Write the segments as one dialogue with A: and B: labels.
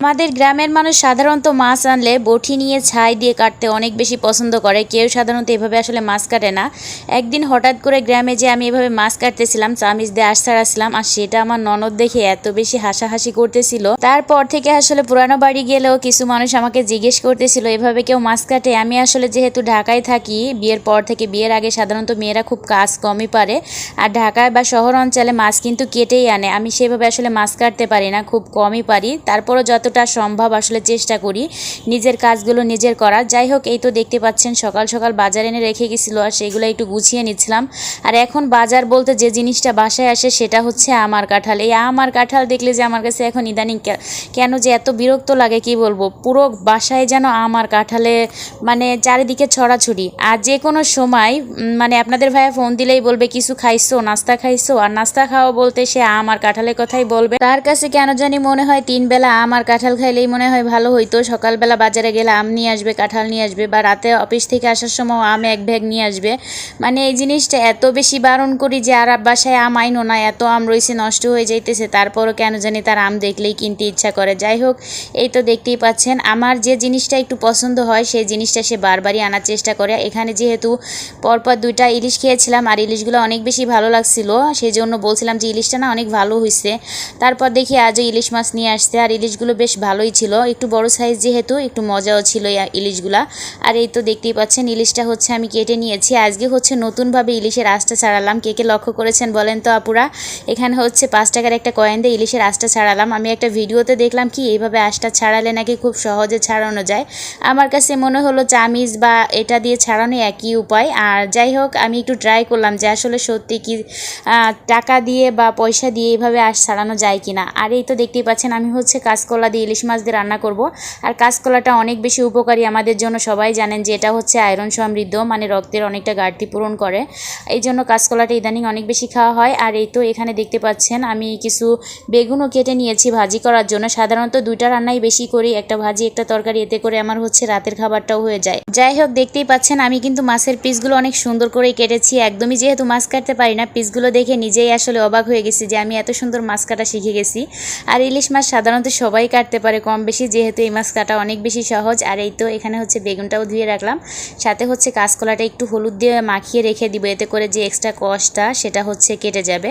A: আমাদের গ্রামের মানুষ সাধারণত মাছ আনলে বটি নিয়ে ছাই দিয়ে কাটতে অনেক বেশি পছন্দ করে। কেউ সাধারণত এভাবে আসলে মাছ কাটে না। একদিন হঠাৎ করে গ্রামে যে আমি এভাবে মাছ কাটতেছিলাম, চামিচ দিয়ে আশ ছাড়াচ্ছিলাম, আর সেটা আমার ননদ দেখে এত বেশি হাসাহাসি করতেছিল। তারপর থেকে আসলে পুরানো বাড়ি গেলেও কিছু মানুষ আমাকে জিজ্ঞেস করতেছিল এভাবে কেউ মাছ কাটে। আমি আসলে যেহেতু ঢাকায় থাকি, বিয়ের পর থেকে, বিয়ের আগে সাধারণত মেয়েরা খুব কাজ কমই পারে, আর ঢাকায় বা শহর অঞ্চলে মাছ কিন্তু কেটেই আনে। আমি সেভাবে আসলে মাছ কাটতে পারি না, খুব কমই পারি। তারপরও যতটা সম্ভব আসলে চেষ্টা করি নিজের কাজগুলো নিজের করার। যাই হোক, এই তো দেখতে পাচ্ছেন সকাল সকাল বাজার এনে রেখে গেছিলো, আর সেগুলো একটু গুছিয়ে নিচ্ছিলাম। আর এখন বাজার বলতে যে জিনিসটা বাসায় আসে সেটা হচ্ছে আমার কাঁঠাল। এই আমার কাঁঠাল দেখলে যে আমার কাছে এখন ইদানিং কেন যে এত বিরক্ত লাগে কি বলবো। পুরো বাসায় যেন আমার কাঁঠালে মানে চারিদিকে ছড়াছড়ি। আর যে কোনো সময় মানে আপনাদের ভাইয়া ফোন দিলেই বলবে কিছু খাইছো, নাস্তা খাইছো, আর নাস্তা খাওয়া বলতে সে আমার কাঁঠালের কথাই বলবে। তার কাছে কেন জানি মনে হয় 3 বেলা আমার কাঁঠাল খাইলেই মনে হয় ভালো হইতো। সকালবেলা বাজারে গেলে আম নিয়ে আসবে, কাঁঠাল নিয়ে আসবে, বা রাতে অফিস থেকে আসার সময় আম এক ব্যাগ নিয়ে আসবে। মানে এই জিনিসটা এত বেশি বারণ করি যে আর বাসায় আম আইনো না, এত আম রয়েছে নষ্ট হয়ে যাইতেছে, তারপরও কেন জানি তার আম দেখলেই কিনতে ইচ্ছা করে। যাই হোক, এই তো দেখতেই পাচ্ছেন আমার যে জিনিসটা একটু পছন্দ হয় সেই জিনিসটা সে বারবারই আনার চেষ্টা করে। এখানে যেহেতু পরপর 2টা ইলিশ খেয়েছিলাম, আর ইলিশগুলো অনেক বেশি ভালো লাগছিল, সেই জন্য বলছিলাম যে ইলিশটা না অনেক ভালো হয়েছে। তারপর দেখি আজও ইলিশ মাছ নিয়ে আসছে, আর ইলিশগুলো বেশ ভালোই ছিল, একটু বড় সাইজ যেহেতু একটু মজাও ছিল ইলিশগুলা। আর এই তো দেখতেই পাচ্ছেন ইলিশটা হচ্ছে আমি কেটে নিয়েছি। আজকে হচ্ছে নতুনভাবে ইলিশের আঁশটা ছাড়ালাম। কে কে লক্ষ্য করেছেন বলেন তো আপুরা? এখানে হচ্ছে 5 টাকার একটা কয়েন দিয়ে ইলিশের আঁশটা ছাড়ালাম। আমি একটা ভিডিওতে দেখলাম কি এইভাবে আঁশটা ছাড়ালে নাকি খুব সহজে ছাড়ানো যায়। আমার কাছে মনে হলো চামিচ বা এটা দিয়ে ছাড়ানো একই উপায়। আর যাই হোক, আমি একটু ট্রাই করলাম যে আসলে সত্যি কি টাকা দিয়ে বা পয়সা দিয়ে এইভাবে আঁশ ছাড়ানো যায় কিনা। আর এই তো দেখতেই পাচ্ছেন আমি হচ্ছে কাঁচকলা দিয়ে ইলিশ মাছ দিয়ে রান্না করব। আর কাঁচকলাটা অনেক বেশি উপকারী আমাদের জন্য, সবাই জানেন যে এটা হচ্ছে আয়রন সমৃদ্ধ, মানে রক্তের অনেকটা ঘাটতি পূরণ করে। এই জন্য কাঁচকলাটা ইদানিং অনেক বেশি খাওয়া হয়। আর এই তো এখানে দেখতে পাচ্ছেন আমি কিছু বেগুনও কেটে নিয়েছি ভাজি করার জন্য। সাধারণত 2টা রান্নাই বেশি করি, একটা ভাজি একটা তরকারি, এতে করে আমার হচ্ছে রাতের খাবারটাও হয়ে যায়। যাই হোক, দেখতেই পাচ্ছেন আমি কিন্তু মাছের পিসগুলো অনেক সুন্দর করেই কেটেছি। একদমই যেহেতু মাছ কাটতে পারি না, পিসগুলো দেখে নিজেই আসলে অবাক হয়ে গেছি যে আমি এত সুন্দর মাছ কাটা শিখে গেছি। আর ইলিশ মাছ সাধারণত সবাই কাটতে পারে কম বেশি, যেহেতু এই মাছ কাটা অনেক বেশি সহজ। আর এই তো এখানে হচ্ছে বেগুনটাও ধুয়ে রাখলাম, সাথে হচ্ছে কাঁচকলাটা একটু হলুদ দিয়ে মাখিয়ে রেখে দিব, এতে করে যে এক্সট্রা কষটা সেটা হচ্ছে কেটে যাবে।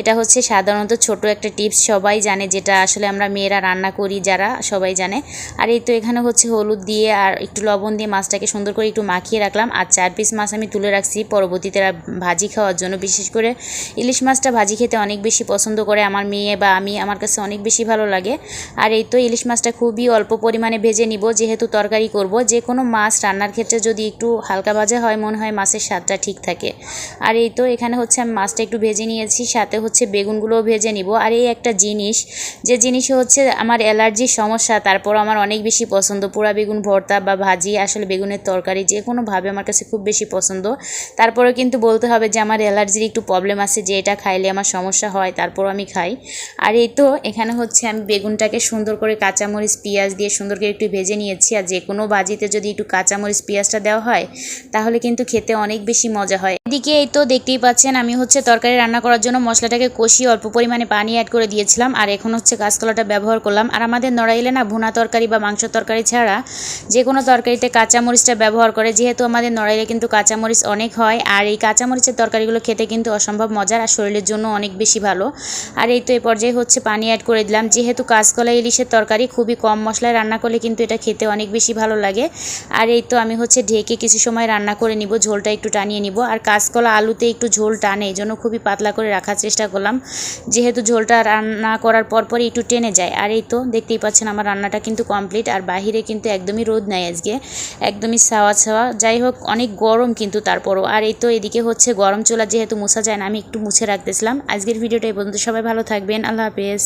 A: এটা হচ্ছে সাধারণত ছোট একটা টিপস, সবাই জানে, যেটা আসলে আমরা মেয়েরা রান্না করি যারা সবাই জানে। আর এই তো এখানে হচ্ছে হলুদ দিয়ে আর একটু লবণ দিয়ে মাছটাকে সুন্দর করে একটু মাখিয়ে রাখলাম। আর 4 পিস মাছ আমি তুলে রাখছি পরবর্তীতে ভাজি খাওয়ার জন্য। বিশেষ করে ইলিশ মাছটা ভাজি খেতে অনেক বেশি পছন্দ করে আমার মেয়ে বা আমি, আমার কাছে অনেক বেশি ভালো লাগে। আর এই তো ইলিশ মাছটা খুবই অল্প পরিমাণে ভেজে নিব, যেহেতু তরকারি করব। যে কোনো মাছ রান্নার ক্ষেত্রে যদি একটু হালকা ভাজা হয় মনে হয় মাছের স্বাদটা ঠিক থাকে। আর এই তো এখানে হচ্ছে আমি মাছটা একটু ভেজে নিয়েছি, সাথে হচ্ছে বেগুনগুলোও ভেজে নিব। আর এই একটা জিনিস, যে জিনিস হচ্ছে আমার অ্যালার্জির সমস্যা, তারপর আমার অনেক বেশি পছন্দ পোড়া বেগুন ভর্তা বা ভাজি, আসলে বেগুনের তরকারি যে কোনোভাবে আমার কাছে খুব বেশি পছন্দ। তারপরেও কিন্তু বলতে হবে যে আমার অ্যালার্জির একটু প্রবলেম আছে, যে এটা খাইলে আমার সমস্যা হয়, তারপরও আমি খাই। আর এই তো এখানে হচ্ছে আমি বেগুনটাকে সুন্দর করে কাঁচামরিচ পেঁয়াজ দিয়ে সুন্দর করে একটু ভেজে নিয়েছি। আর যে কোনো ভাজিতে যদি একটু কাঁচামরিচ পেঁয়াজটা দেওয়া হয় তাহলে কিন্তু খেতে অনেক বেশি মজা হয়। এদিকে এই তো দেখতেই পাচ্ছেন আমি হচ্ছে তরকারি রান্না করার জন্য মশলাটাকে কষিয়ে অল্প পরিমাণে পানি অ্যাড করে দিয়েছিলাম। আর এখন হচ্ছে কাঁচকলাটা ব্যবহার করলাম। আর আমাদের নড়াইলে না ভুনা তরকারি বা মাংস তরকারি ছাড়া যে কোনো তরকারিতে কাঁচামরিচটা ব্যবহার করে, যেহেতু আমাদের নড়াইলে কিন্তু কাঁচামরিচ অনেক হয়। আর এই কাঁচামরিচের তরকারিগুলো খেতে কিন্তু অসম্ভব মজার, আর শরীরের জন্য অনেক বেশি ভালো। আর এই তো এই পর্যায়ে হচ্ছে পানি অ্যাড করে দিলাম। যেহেতু কাঁচকলা ইলিশের তরকারি খুবই কম মশলায় রান্না করলে কিন্তু এটা খেতে অনেক বেশি ভালো লাগে। আর এই তো আমি হচ্ছে ঢেকে কিছু সময় রান্না করে নিব, ঝোলটা একটু টানিয়ে নিব। আর কাঁচকলা আলুতে একটু ঝোল টানে, এই জন্য খুবই পাতলা করে রাখার চেষ্টা করলাম, যেহেতু ঝোলটা রান্না করার পরপরই একটু টেনে যায়। আর এই তো দেখতেই পাচ্ছেন আমার রান্নাটা কিন্তু কমপ্লিট। আর বাহিরে কিন্তু একদমই রোদ নাই আজকে, একদমই ছাওয়া ছাওয়া। যাই হোক, অনেক গরম কিন্তু তারপরও। আর এই তো এদিকে হচ্ছে গরম চুলা যেহেতু মোছা যায় না, আমি একটু মুছে রাখতেছিলাম। আজকের ভিডিওটা এই পর্যন্ত, সবাই ভালো থাকবেন, আল্লাহ হাফেজ।